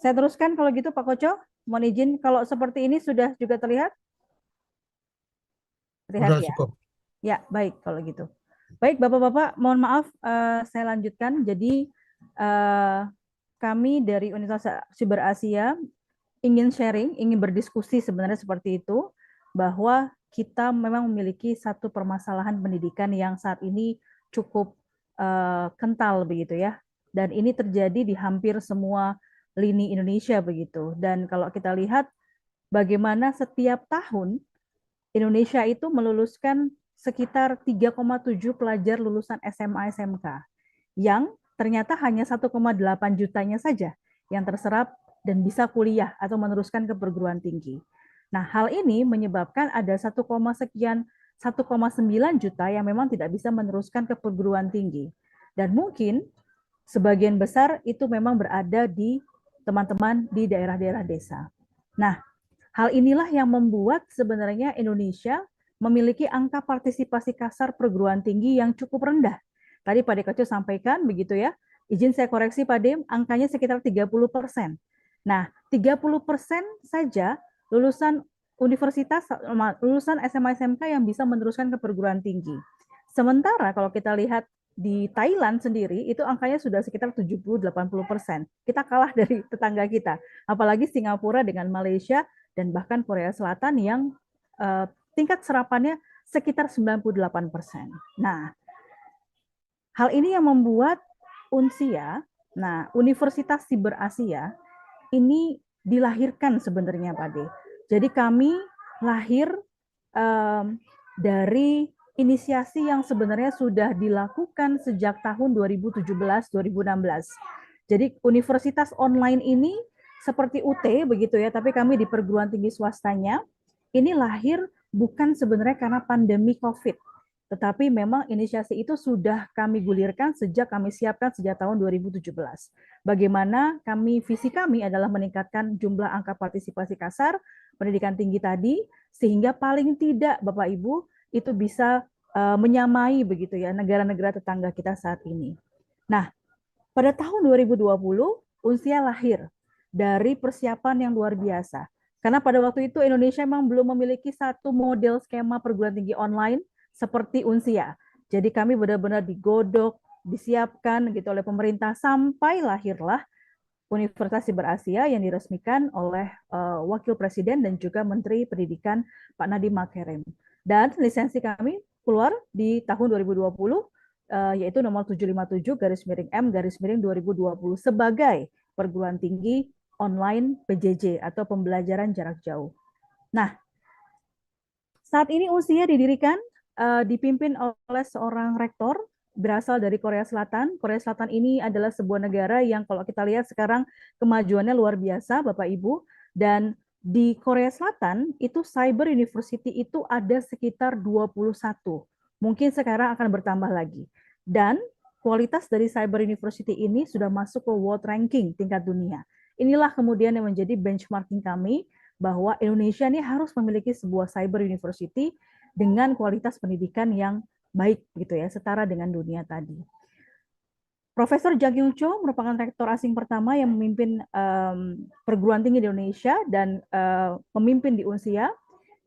Saya teruskan kalau gitu Pak Koco. Mohon izin kalau seperti ini sudah juga terlihat? Terlihat Udah ya. cukup. Ya, baik kalau gitu. Baik, Bapak-Bapak, mohon maaf saya lanjutkan. Jadi eh, kami dari Universitas Cyber Asia ingin sharing, ingin berdiskusi sebenarnya seperti itu, bahwa kita memang memiliki satu permasalahan pendidikan yang saat ini cukup kental begitu ya. Dan ini terjadi di hampir semua lini Indonesia begitu. Dan kalau kita lihat bagaimana setiap tahun Indonesia itu meluluskan sekitar 3,7 pelajar lulusan SMA SMK yang ternyata hanya 1,8 jutanya saja yang terserap dan bisa kuliah atau meneruskan ke perguruan tinggi. Nah, hal ini menyebabkan ada 1, sekian 1,9 juta yang memang tidak bisa meneruskan ke perguruan tinggi. Dan mungkin sebagian besar itu memang berada di teman-teman di daerah-daerah desa. Nah, hal inilah yang membuat sebenarnya Indonesia memiliki angka partisipasi kasar perguruan tinggi yang cukup rendah. Tadi Pak Dekoco sampaikan begitu ya. Izin saya koreksi Pak Dem, angkanya sekitar 30%. Nah, 30% saja lulusan universitas, lulusan SMA SMK yang bisa meneruskan ke perguruan tinggi. Sementara kalau kita lihat di Thailand sendiri itu angkanya sudah sekitar 70-80%. Kita kalah dari tetangga kita. Apalagi Singapura dengan Malaysia dan bahkan Korea Selatan yang tingkat serapannya sekitar 98%. Nah, hal ini yang membuat UNSIA, nah Universitas Siber Asia ini dilahirkan sebenarnya Pak De. Jadi kami lahir um, dari inisiasi yang sebenarnya sudah dilakukan sejak tahun 2017-2016. Jadi universitas online ini seperti UT begitu ya, tapi kami di perguruan tinggi swastanya ini lahir bukan sebenarnya karena pandemi COVID, tetapi memang inisiasi itu sudah kami gulirkan sejak kami siapkan sejak tahun 2017. Bagaimana visi kami adalah meningkatkan jumlah angka partisipasi kasar pendidikan tinggi tadi, sehingga paling tidak Bapak Ibu itu bisa menyamai begitu ya negara-negara tetangga kita saat ini. Nah, pada tahun 2020 Unsia lahir dari persiapan yang luar biasa. Karena pada waktu itu Indonesia memang belum memiliki satu model skema perguruan tinggi online seperti Unsia. Jadi kami benar-benar digodok, disiapkan gitu oleh pemerintah sampai lahirlah Universitas Siber Asia yang diresmikan oleh Wakil Presiden dan juga Menteri Pendidikan Pak Nadiem Makarim. Dan lisensi kami keluar di tahun 2020 yaitu nomor 757 garis miring M garis miring 2020 sebagai perguruan tinggi online PJJ atau pembelajaran jarak jauh. Nah, saat ini usia didirikan dipimpin oleh seorang rektor berasal dari Korea Selatan. Korea Selatan ini adalah sebuah negara yang kalau kita lihat sekarang kemajuannya luar biasa Bapak Ibu, dan di Korea Selatan itu Cyber University itu ada sekitar 21. Mungkin sekarang akan bertambah lagi. Dan kualitas dari Cyber University ini sudah masuk ke World Ranking tingkat dunia. Inilah kemudian yang menjadi benchmarking kami bahwa Indonesia ini harus memiliki sebuah cyber university dengan kualitas pendidikan yang baik gitu ya, setara dengan dunia tadi. Profesor Jang Yung Cho merupakan rektor asing pertama yang memimpin perguruan tinggi di Indonesia dan memimpin di Unsia.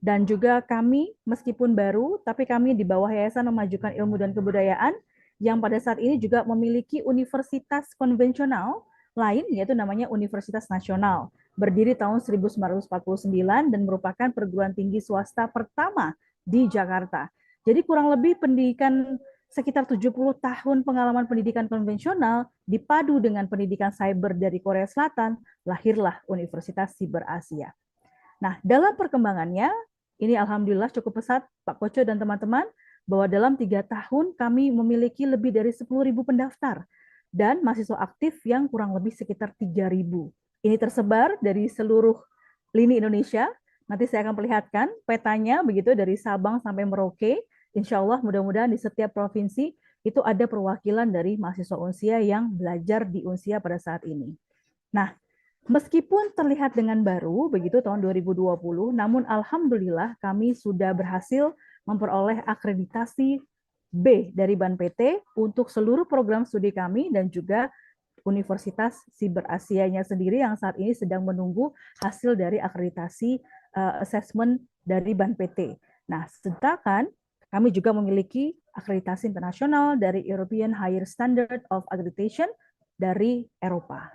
Dan juga kami, meskipun baru, tapi kami di bawah Yayasan Memajukan Ilmu dan Kebudayaan yang pada saat ini juga memiliki universitas konvensional lain, yaitu namanya Universitas Nasional. Berdiri tahun 1949 dan merupakan perguruan tinggi swasta pertama di Jakarta. Jadi kurang lebih pendidikan sekitar 70 tahun pengalaman pendidikan konvensional dipadu dengan pendidikan cyber dari Korea Selatan, lahirlah Universitas Siber Asia. Nah, dalam perkembangannya, ini alhamdulillah cukup pesat Pak Koco dan teman-teman, bahwa dalam 3 tahun kami memiliki lebih dari 10.000 pendaftar dan mahasiswa aktif yang kurang lebih sekitar 3.000. Ini tersebar dari seluruh lini Indonesia. Nanti saya akan perlihatkan petanya begitu dari Sabang sampai Merauke. Insya Allah mudah-mudahan di setiap provinsi itu ada perwakilan dari mahasiswa Unsia yang belajar di Unsia pada saat ini. Nah, meskipun terlihat dengan baru, begitu tahun 2020, namun alhamdulillah kami sudah berhasil memperoleh akreditasi B dari BAN PT untuk seluruh program studi kami dan juga Universitas Siber Asianya sendiri yang saat ini sedang menunggu hasil dari akreditasi assessment dari BAN PT. Nah, sedangkan kami juga memiliki akreditasi internasional dari European Higher Standard of Accreditation dari Eropa.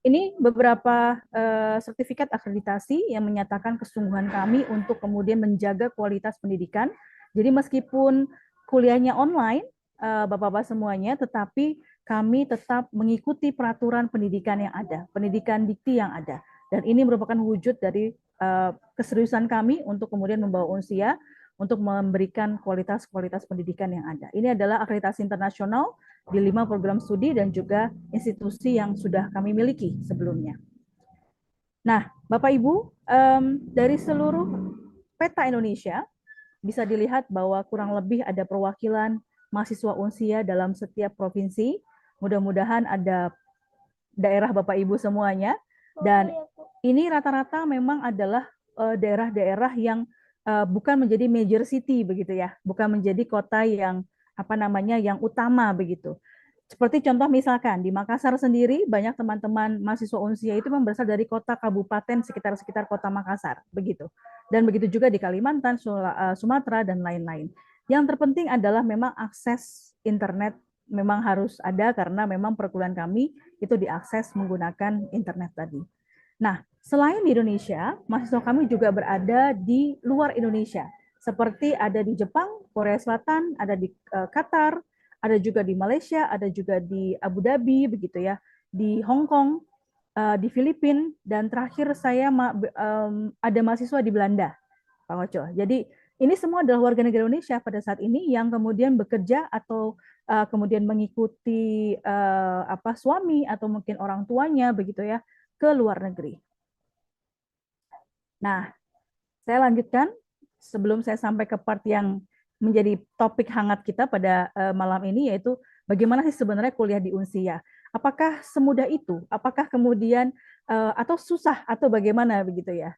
Ini beberapa sertifikat akreditasi yang menyatakan kesungguhan kami untuk kemudian menjaga kualitas pendidikan. Jadi meskipun kuliahnya online, Bapak-Bapak semuanya, tetapi kami tetap mengikuti peraturan pendidikan yang ada, pendidikan dikti yang ada. Dan ini merupakan wujud dari keseriusan kami untuk kemudian membawa Unsia untuk memberikan kualitas-kualitas pendidikan yang ada. Ini adalah akreditasi internasional di 5 program studi dan juga institusi yang sudah kami miliki sebelumnya. Nah, Bapak Ibu, dari seluruh peta Indonesia, bisa dilihat bahwa kurang lebih ada perwakilan mahasiswa Unsia dalam setiap provinsi. Mudah-mudahan ada daerah Bapak Ibu semuanya. Dan ini rata-rata memang adalah daerah-daerah yang bukan menjadi major city begitu ya, bukan menjadi kota yang yang utama begitu. Seperti contoh misalkan di Makassar sendiri banyak teman-teman mahasiswa Unsia itu berasal dari kota kabupaten sekitar kota Makassar begitu. Dan begitu juga di Kalimantan, Sumatera dan lain-lain. Yang terpenting adalah memang akses internet memang harus ada karena memang perkuliahan kami itu diakses menggunakan internet tadi. Nah, selain di Indonesia, mahasiswa kami juga berada di luar Indonesia. Seperti ada di Jepang, Korea Selatan, ada di Qatar, ada juga di Malaysia, ada juga di Abu Dhabi, begitu ya, di Hong Kong, di Filipina, dan terakhir saya ada mahasiswa di Belanda, Pak Oco. Jadi ini semua adalah warga negara Indonesia pada saat ini yang kemudian bekerja atau kemudian mengikuti suami atau mungkin orang tuanya, begitu ya, ke luar negeri. Nah, saya lanjutkan sebelum saya sampai ke part yang menjadi topik hangat kita pada malam ini, yaitu bagaimana sih sebenarnya kuliah di Unsia. Apakah semudah itu? Apakah kemudian atau susah atau bagaimana begitu ya?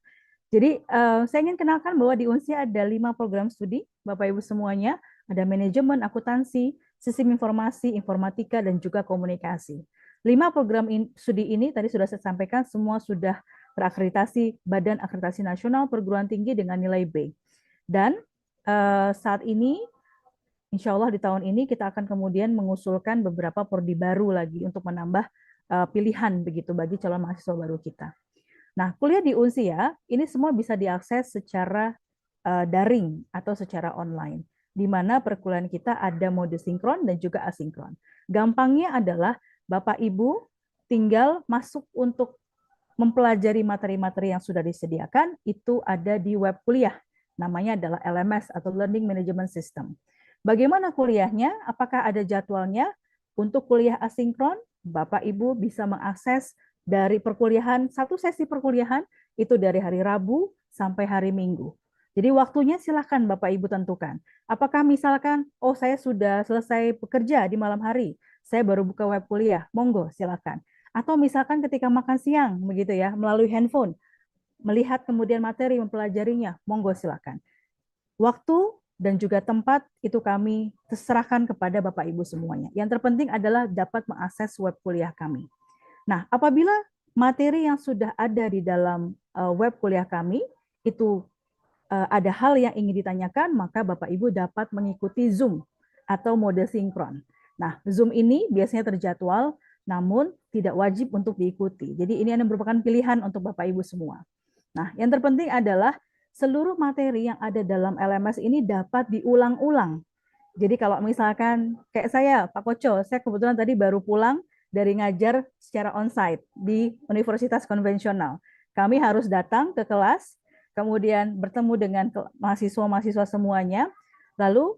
Jadi saya ingin kenalkan bahwa di Unsia ada 5 program studi, Bapak Ibu semuanya. Ada manajemen, akuntansi, sistem informasi, informatika, dan juga komunikasi. 5 program studi ini tadi sudah saya sampaikan semua sudah terakreditasi Badan Akreditasi Nasional Perguruan Tinggi dengan nilai B. Dan saat ini, insya Allah di tahun ini kita akan kemudian mengusulkan beberapa prodi baru lagi untuk menambah pilihan begitu bagi calon mahasiswa baru kita. Nah, kuliah di Unsia ini semua bisa diakses secara daring atau secara online, di mana perkuliahan kita ada mode sinkron dan juga asinkron. Gampangnya adalah Bapak Ibu tinggal masuk untuk mempelajari materi-materi yang sudah disediakan, itu ada di web kuliah. Namanya adalah LMS atau Learning Management System. Bagaimana kuliahnya? Apakah ada jadwalnya? Untuk kuliah asinkron, Bapak Ibu bisa mengakses dari perkuliahan, satu sesi perkuliahan itu dari hari Rabu sampai hari Minggu. Jadi waktunya silakan Bapak Ibu tentukan. Apakah misalkan, oh saya sudah selesai bekerja di malam hari, saya baru buka web kuliah, monggo silakan. Atau misalkan ketika makan siang, begitu ya, melalui handphone, melihat kemudian materi, mempelajarinya, monggo silakan. Waktu dan juga tempat itu kami serahkan kepada Bapak Ibu semuanya. Yang terpenting adalah dapat mengakses web kuliah kami. Nah, apabila materi yang sudah ada di dalam web kuliah kami itu ada hal yang ingin ditanyakan, maka Bapak Ibu dapat mengikuti Zoom atau mode sinkron. Nah, Zoom ini biasanya terjadwal, namun tidak wajib untuk diikuti. Jadi ini merupakan pilihan untuk Bapak Ibu semua. Nah, yang terpenting adalah seluruh materi yang ada dalam LMS ini dapat diulang-ulang. Jadi kalau misalkan kayak saya, Pak Koco, saya kebetulan tadi baru pulang dari ngajar secara onsite di universitas konvensional. Kami harus datang ke kelas, kemudian bertemu dengan mahasiswa-mahasiswa semuanya, lalu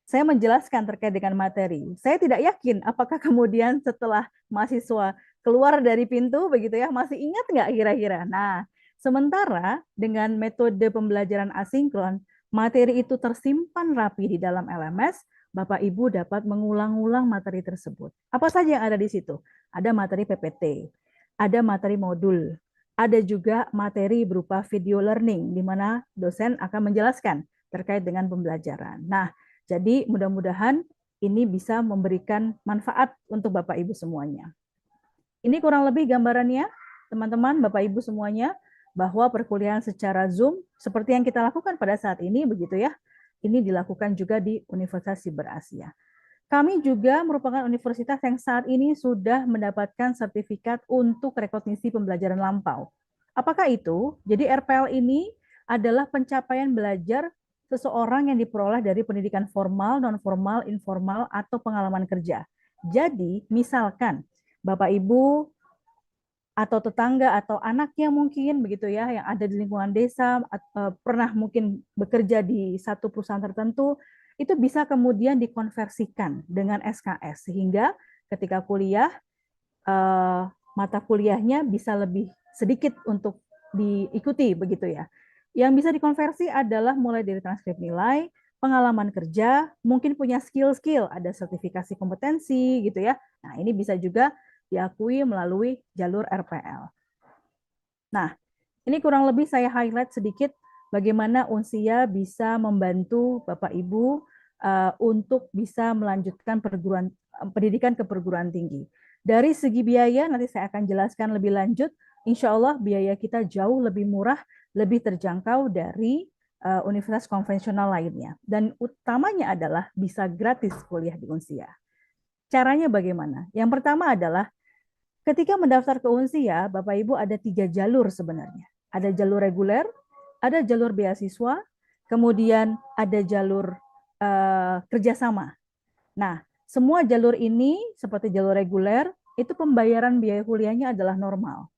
saya menjelaskan terkait dengan materi. Saya tidak yakin apakah kemudian setelah mahasiswa keluar dari pintu begitu ya, masih ingat nggak kira-kira. Nah, sementara dengan metode pembelajaran asinkron, materi itu tersimpan rapi di dalam LMS, Bapak Ibu dapat mengulang-ulang materi tersebut. Apa saja yang ada di situ? Ada materi PPT, ada materi modul, ada juga materi berupa video learning, di mana dosen akan menjelaskan terkait dengan pembelajaran. Nah, jadi mudah-mudahan ini bisa memberikan manfaat untuk Bapak Ibu semuanya. Ini kurang lebih gambarannya, teman-teman, Bapak Ibu semuanya, bahwa perkuliahan secara Zoom seperti yang kita lakukan pada saat ini, begitu ya, ini dilakukan juga di Universitas Siber Asia. Kami juga merupakan universitas yang saat ini sudah mendapatkan sertifikat untuk rekognisi pembelajaran lampau. Apakah itu? Jadi RPL ini adalah pencapaian belajar seseorang yang diperoleh dari pendidikan formal, non-formal, informal, atau pengalaman kerja. Jadi, misalkan Bapak Ibu atau tetangga atau anaknya mungkin begitu ya yang ada di lingkungan desa pernah mungkin bekerja di satu perusahaan tertentu, itu bisa kemudian dikonversikan dengan SKS sehingga ketika kuliah mata kuliahnya bisa lebih sedikit untuk diikuti begitu ya. Yang bisa dikonversi adalah mulai dari transkrip nilai, pengalaman kerja, mungkin punya skill-skill, ada sertifikasi kompetensi gitu ya. Nah, ini bisa juga diakui melalui jalur RPL. Nah, ini kurang lebih saya highlight sedikit bagaimana Unsia bisa membantu Bapak Ibu untuk bisa melanjutkan pendidikan ke perguruan tinggi. Dari segi biaya, nanti saya akan jelaskan lebih lanjut. Insya Allah biaya kita jauh lebih murah, lebih terjangkau dari universitas konvensional lainnya. Dan utamanya adalah bisa gratis kuliah di Unsia. Caranya bagaimana? Yang pertama adalah ketika mendaftar ke Unsia, Bapak Ibu ada 3 jalur sebenarnya. Ada jalur reguler, ada jalur beasiswa, kemudian ada jalur kerjasama. Nah, semua jalur ini seperti jalur reguler, itu pembayaran biaya kuliahnya adalah normal.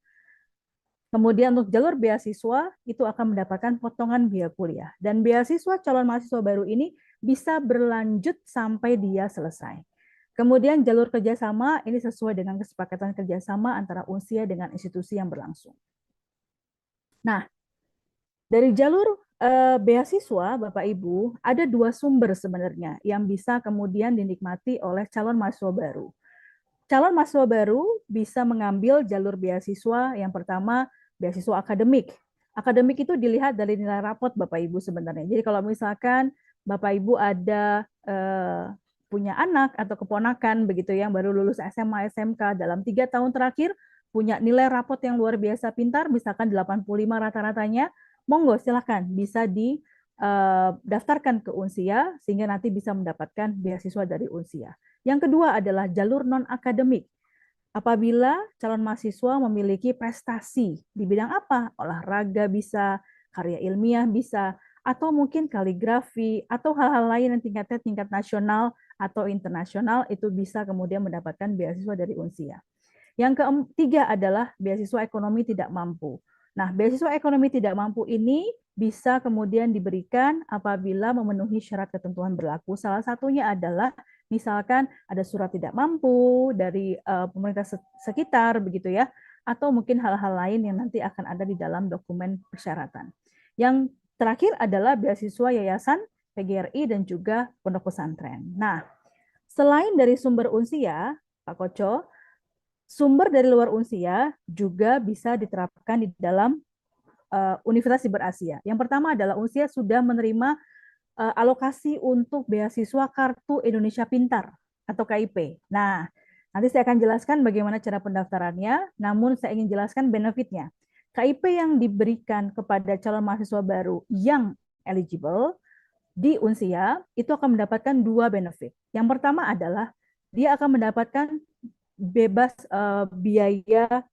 Kemudian untuk jalur beasiswa, itu akan mendapatkan potongan biaya kuliah. Dan beasiswa calon mahasiswa baru ini bisa berlanjut sampai dia selesai. Kemudian jalur kerjasama ini sesuai dengan kesepakatan kerjasama antara Unsia dengan institusi yang berlangsung. Nah, dari jalur beasiswa, Bapak Ibu, ada 2 sumber sebenarnya yang bisa kemudian dinikmati oleh calon mahasiswa baru. Calon mahasiswa baru bisa mengambil jalur beasiswa yang pertama, beasiswa akademik. Akademik itu dilihat dari nilai rapot Bapak Ibu sebenarnya. Jadi kalau misalkan Bapak Ibu ada punya anak atau keponakan begitu yang baru lulus SMA, SMK dalam 3 tahun terakhir punya nilai rapot yang luar biasa pintar, misalkan 85 rata-ratanya, monggo silahkan bisa didaftarkan ke Unsia sehingga nanti bisa mendapatkan beasiswa dari Unsia. Yang kedua adalah jalur non-akademik. Apabila calon mahasiswa memiliki prestasi di bidang apa? Olahraga bisa, karya ilmiah bisa, atau mungkin kaligrafi, atau hal-hal lain yang tingkatnya tingkat nasional atau internasional, itu bisa kemudian mendapatkan beasiswa dari Unsia. Yang ketiga adalah beasiswa ekonomi tidak mampu. Nah, beasiswa ekonomi tidak mampu ini bisa kemudian diberikan apabila memenuhi syarat ketentuan berlaku. Salah satunya adalah misalkan ada surat tidak mampu dari pemerintah sekitar begitu ya, atau mungkin hal-hal lain yang nanti akan ada di dalam dokumen persyaratan. Yang terakhir adalah beasiswa yayasan, PGRI, dan juga pondok pesantren. Nah, selain dari sumber Unsia, Pak Koco, sumber dari luar Unsia juga bisa diterapkan di dalam Universitas Siber Asia. Yang pertama adalah Unsia sudah menerima alokasi untuk beasiswa Kartu Indonesia Pintar atau KIP. Nah, nanti saya akan jelaskan bagaimana cara pendaftarannya, namun saya ingin jelaskan benefitnya. KIP yang diberikan kepada calon mahasiswa baru yang eligible di Unsia itu akan mendapatkan 2 benefit. Yang pertama adalah dia akan mendapatkan bebas biaya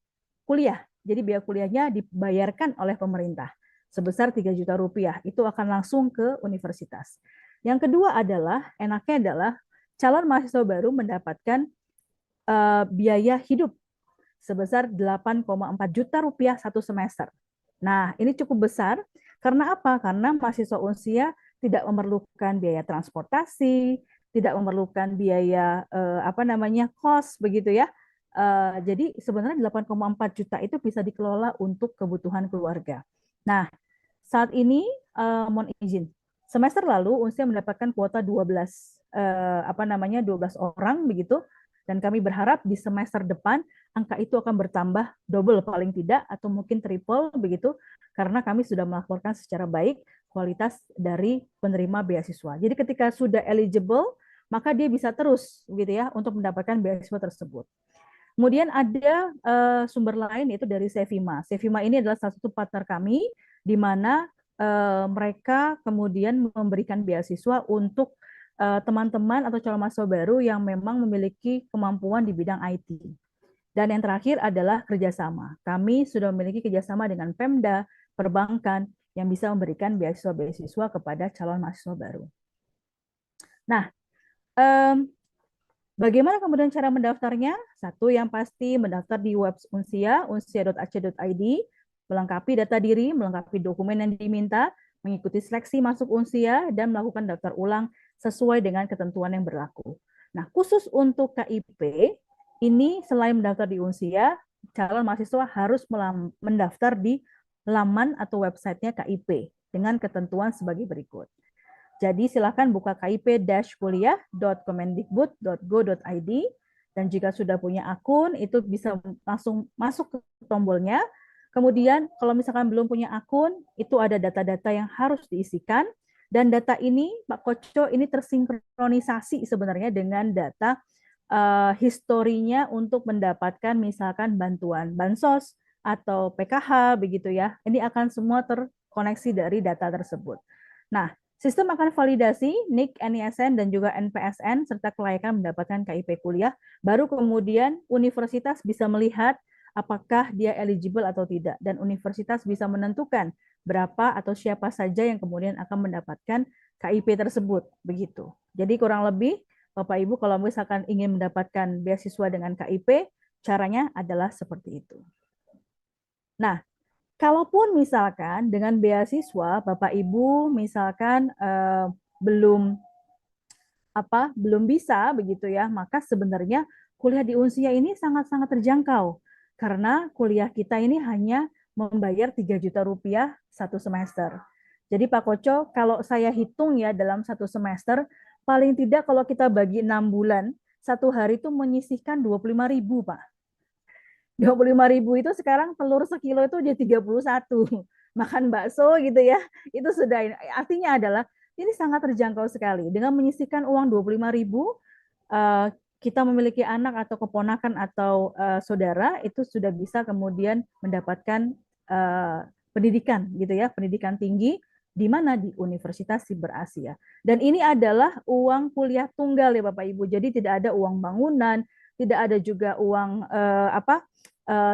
kuliah. Jadi biaya kuliahnya dibayarkan oleh pemerintah sebesar 3 juta rupiah. Itu akan langsung ke universitas. Yang kedua adalah, enaknya adalah calon mahasiswa baru mendapatkan biaya hidup sebesar 8,4 juta rupiah satu semester. Nah, ini cukup besar. Karena apa? Karena mahasiswa Unsia tidak memerlukan biaya transportasi, tidak memerlukan biaya kos begitu ya. Jadi sebenarnya 8,4 juta itu bisa dikelola untuk kebutuhan keluarga. Nah, saat ini mohon izin, semester lalu Unsia mendapatkan kuota 12 12 orang begitu, dan kami berharap di semester depan angka itu akan bertambah double paling tidak atau mungkin triple begitu, karena kami sudah melaporkan secara baik kualitas dari penerima beasiswa. Jadi ketika sudah eligible maka dia bisa terus gitu ya untuk mendapatkan beasiswa tersebut. Kemudian ada sumber lain yaitu dari Sevima. Sevima ini adalah salah satu partner kami di mana mereka kemudian memberikan beasiswa untuk teman-teman atau calon mahasiswa baru yang memang memiliki kemampuan di bidang IT. Dan yang terakhir adalah kerjasama. Kami sudah memiliki kerjasama dengan Pemda, perbankan yang bisa memberikan beasiswa-beasiswa kepada calon mahasiswa baru. Nah, bagaimana kemudian cara mendaftarnya? Satu yang pasti mendaftar di web Unsia, unsia.ac.id, melengkapi data diri, melengkapi dokumen yang diminta, mengikuti seleksi masuk Unsia, dan melakukan daftar ulang sesuai dengan ketentuan yang berlaku. Nah, khusus untuk KIP, ini selain mendaftar di Unsia, calon mahasiswa harus mendaftar di laman atau websitenya KIP dengan ketentuan sebagai berikut. Jadi silakan buka kip-kuliah.kemendikbud.go.id dan jika sudah punya akun itu bisa langsung masuk ke tombolnya. Kemudian kalau misalkan belum punya akun itu ada data-data yang harus diisikan dan data ini Pak Koco ini tersinkronisasi sebenarnya dengan data historinya untuk mendapatkan misalkan bantuan bansos atau PKH begitu ya. Ini akan semua terkoneksi dari data tersebut. Nah, sistem akan validasi NIK, NISN, dan juga NPSN, serta kelayakan mendapatkan KIP kuliah. Baru kemudian universitas bisa melihat apakah dia eligible atau tidak. Dan universitas bisa menentukan berapa atau siapa saja yang kemudian akan mendapatkan KIP tersebut. Begitu. Jadi kurang lebih, Bapak Ibu kalau misalkan ingin mendapatkan beasiswa dengan KIP, caranya adalah seperti itu. Nah, kalaupun misalkan dengan beasiswa Bapak Ibu misalkan belum bisa begitu ya, maka sebenarnya kuliah di Unsia ini sangat-sangat terjangkau karena kuliah kita ini hanya membayar 3 juta rupiah satu semester. Jadi Pak Koco, kalau saya hitung ya dalam satu semester, paling tidak kalau kita bagi 6 bulan, satu hari itu menyisihkan 25.000 Pak. 25.000 itu sekarang telur sekilo itu jadi 31. Makan bakso gitu ya. Itu sudah artinya adalah ini sangat terjangkau sekali. Dengan menyisihkan uang 25.000 kita memiliki anak atau keponakan atau saudara itu sudah bisa kemudian mendapatkan pendidikan gitu ya, pendidikan tinggi di mana di Universitas Siber Asia. Dan ini adalah uang kuliah tunggal ya Bapak Ibu. Jadi tidak ada uang bangunan, tidak ada juga uang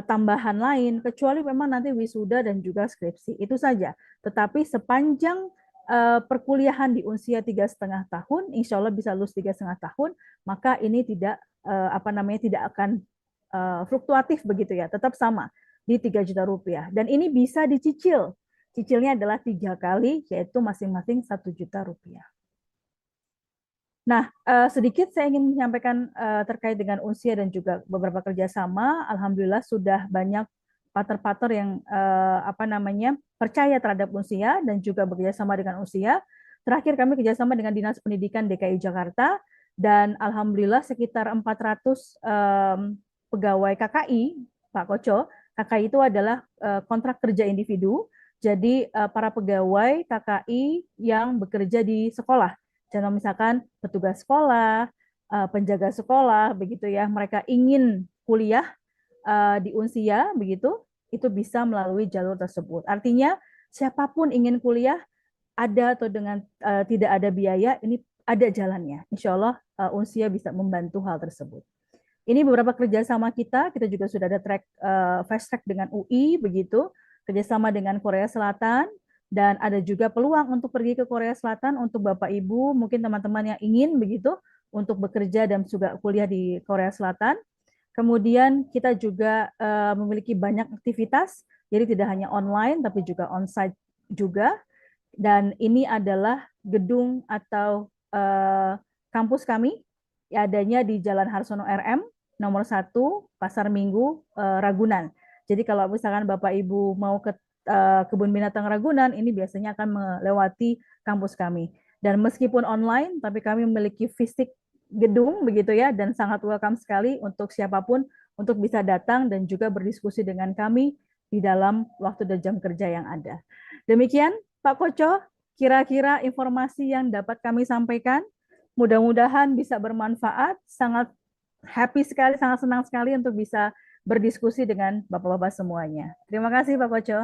tambahan lain kecuali memang nanti wisuda dan juga skripsi itu saja. Tetapi sepanjang perkuliahan di usia 3,5 tahun, insya Allah bisa lulus 3,5 tahun, maka ini tidak tidak akan fluktuatif begitu ya, tetap sama di 3 juta rupiah. Dan ini bisa dicicil. Cicilnya adalah 3 kali, yaitu masing-masing 1 juta rupiah. Nah, sedikit saya ingin menyampaikan terkait dengan Unsia dan juga beberapa kerjasama. Alhamdulillah sudah banyak partner-partner yang percaya terhadap Unsia dan juga bekerjasama dengan Unsia. Terakhir kami kerjasama dengan Dinas Pendidikan DKI Jakarta dan alhamdulillah sekitar 400 pegawai KKI, Pak Koco. KKI itu adalah kontrak kerja individu. Jadi para pegawai KKI yang bekerja di sekolah. Contoh misalkan petugas sekolah, penjaga sekolah, begitu ya, mereka ingin kuliah di Unsia, begitu, itu bisa melalui jalur tersebut. Artinya siapapun ingin kuliah, ada atau dengan tidak ada biaya, ini ada jalannya. Insya Allah Unsia bisa membantu hal tersebut. Ini beberapa kerjasama kita juga sudah ada fast track dengan UI, begitu, kerjasama dengan Korea Selatan, dan ada juga peluang untuk pergi ke Korea Selatan untuk Bapak Ibu, mungkin teman-teman yang ingin begitu untuk bekerja dan juga kuliah di Korea Selatan. Kemudian kita juga memiliki banyak aktivitas, jadi tidak hanya online tapi juga onsite juga. Dan ini adalah gedung atau kampus kami, adanya di Jalan Harsono RM, nomor 1, Pasar Minggu, Ragunan. Jadi kalau misalkan Bapak Ibu mau ke Kebun Binatang Ragunan, ini biasanya akan melewati kampus kami. Dan meskipun online, tapi kami memiliki fisik gedung begitu ya, dan sangat welcome sekali untuk siapapun untuk bisa datang dan juga berdiskusi dengan kami di dalam waktu dan jam kerja yang ada. Demikian Pak Koco, kira-kira informasi yang dapat kami sampaikan. Mudah-mudahan bisa bermanfaat. Sangat happy sekali, sangat senang sekali untuk bisa berdiskusi dengan Bapak-Bapak semuanya. Terima kasih Pak Koco.